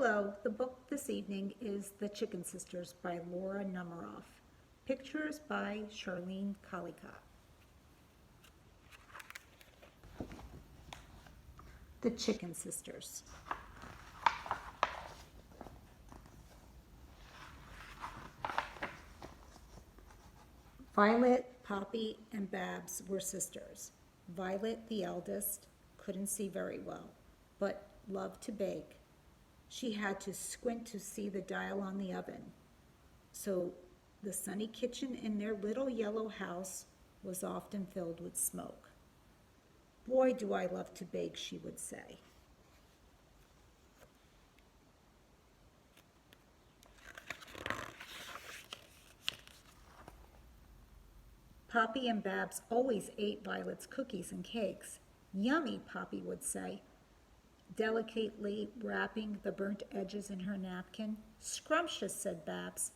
Hello, the book this evening is The Chicken Sisters by Laura Numeroff. Pictures by Charlene Collicott. The Chicken Sisters. Violet, Poppy, and Babs were sisters. Violet, the eldest, couldn't see very well, but loved to bake. She had to squint to see the dial on the oven. So the sunny kitchen in their little yellow house was often filled with smoke. Boy, do I love to bake, she would say. Poppy and Babs always ate Violet's cookies and cakes. Yummy, Poppy would say, delicately wrapping the burnt edges in her napkin. Scrumptious, said Babs,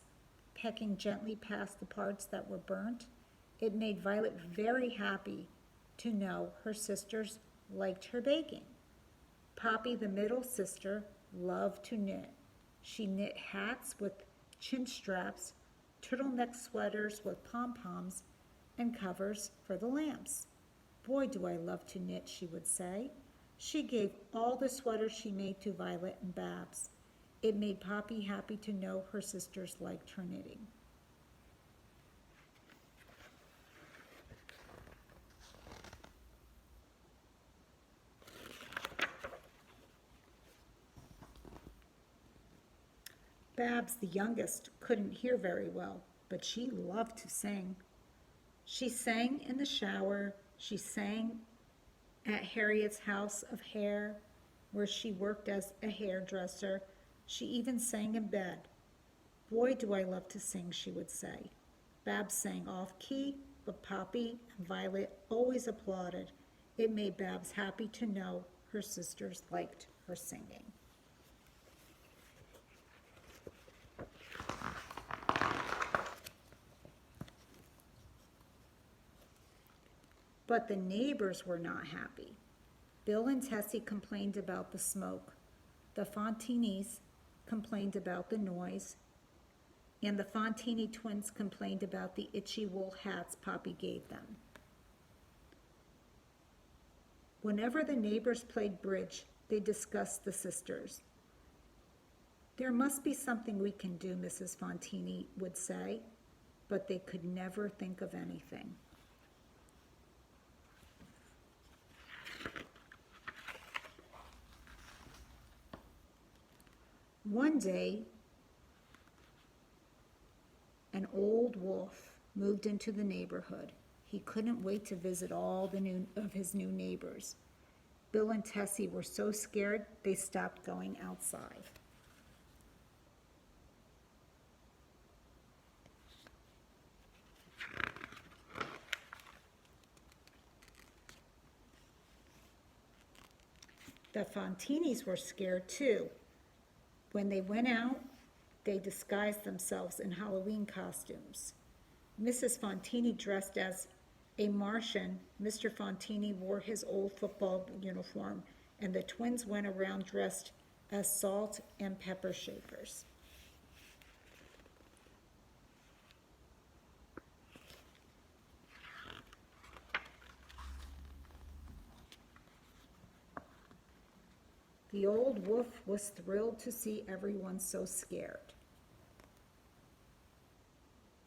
pecking gently past the parts that were burnt. It made Violet very happy to know her sisters liked her baking. Poppy, the middle sister, loved to knit. She knit hats with chin straps, turtleneck sweaters with pom-poms, and covers for the lamps. Boy, do I love to knit, she would say. She gave all the sweaters she made to Violet and Babs. It made Poppy happy to know her sisters liked her knitting. Babs, the youngest, couldn't hear very well, but she loved to sing. She sang in the shower. She sang at Harriet's house of hair, where she worked as a hairdresser. She even sang in bed. Boy, do I love to sing, she would say. Babs sang off-key, but Poppy and Violet always applauded. It made Babs happy to know her sisters liked her singing. But the neighbors were not happy. Bill and Tessie complained about the smoke. The Fontinis complained about the noise. And the Fontini twins complained about the itchy wool hats Poppy gave them. Whenever the neighbors played bridge, they discussed the sisters. There must be something we can do, Mrs. Fontini would say, but they could never think of anything. One day, an old wolf moved into the neighborhood. He couldn't wait to visit all of his new neighbors. Bill and Tessie were so scared they stopped going outside. The Fontinis were scared too. When they went out, they disguised themselves in Halloween costumes. Mrs. Fontini dressed as a Martian. Mr. Fontini wore his old football uniform, and the twins went around dressed as salt and pepper shakers. The old wolf was thrilled to see everyone so scared.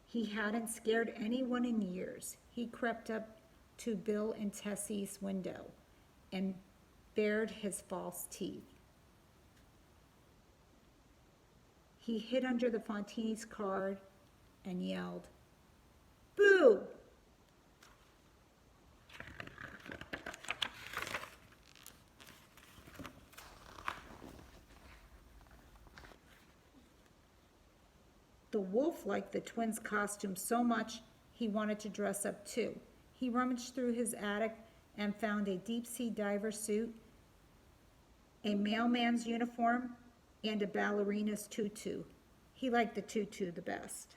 He hadn't scared anyone in years. He crept up to Bill and Tessie's window and bared his false teeth. He hid under the Fontini's car and yelled, "Boo!" The wolf liked the twins' costume so much he wanted to dress up too. He rummaged through his attic and found a deep-sea diver suit, a mailman's uniform, and a ballerina's tutu. He liked the tutu the best.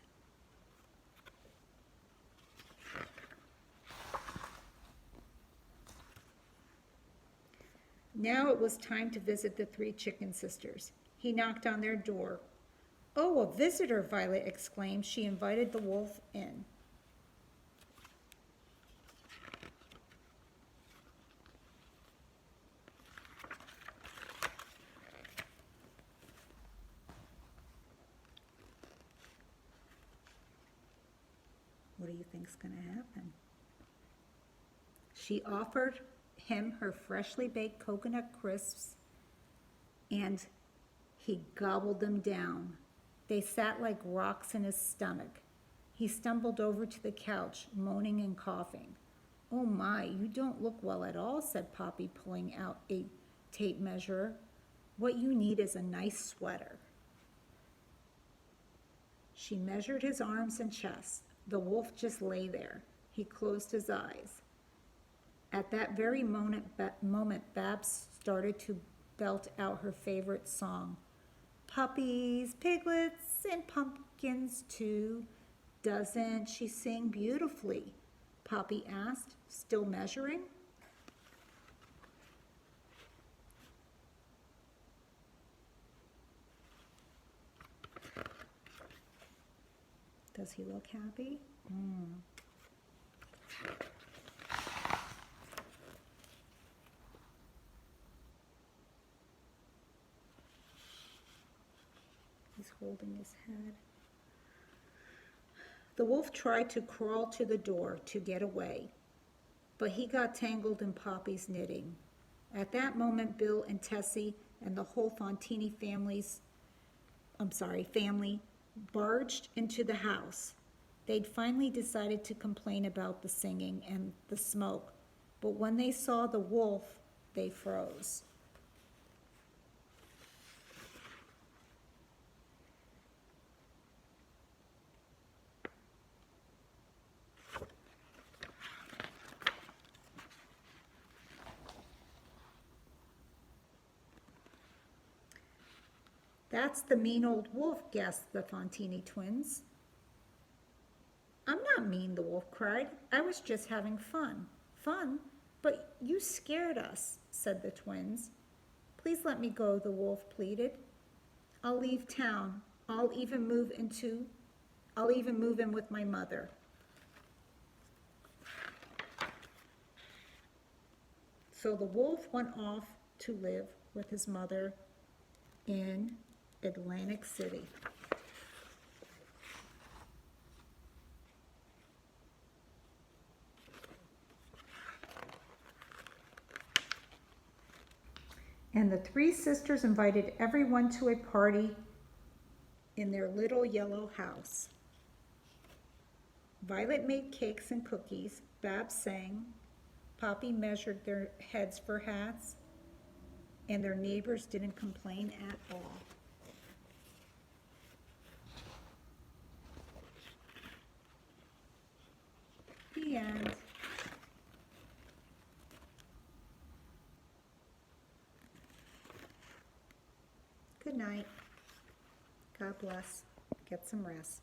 Now it was time to visit the three chicken sisters. He knocked on their door. "Oh, a visitor!" Violet exclaimed. She invited the wolf in. What do you think's going to happen? She offered him her freshly baked coconut crisps, and he gobbled them down. They sat like rocks in his stomach. He stumbled over to the couch, moaning and coughing. "Oh my, you don't look well at all," said Poppy, pulling out a tape measure. "What you need is a nice sweater." She measured his arms and chest. The wolf just lay there. He closed his eyes. At that very moment, Babs started to belt out her favorite song. "Puppies, piglets, and pumpkins too. Doesn't she sing beautifully?" Poppy asked, still measuring. Does he look happy? He's holding his head. The wolf tried to crawl to the door to get away, but he got tangled in Poppy's knitting. At that moment, Bill and Tessie and the whole Fontini family barged into the house. They'd finally decided to complain about the singing and the smoke, but when they saw the wolf, they froze. "That's the mean old wolf," gasped the Fontini twins. "I'm not mean," the wolf cried. "I was just having fun." "Fun? But you scared us," said the twins. "Please let me go," the wolf pleaded. "I'll leave town. I'll even move in with my mother." So the wolf went off to live with his mother in Atlantic City. And the three sisters invited everyone to a party in their little yellow house. Violet made cakes and cookies. Babs sang. Poppy measured their heads for hats. And their neighbors didn't complain at all. The end. Good night. God bless. Get some rest.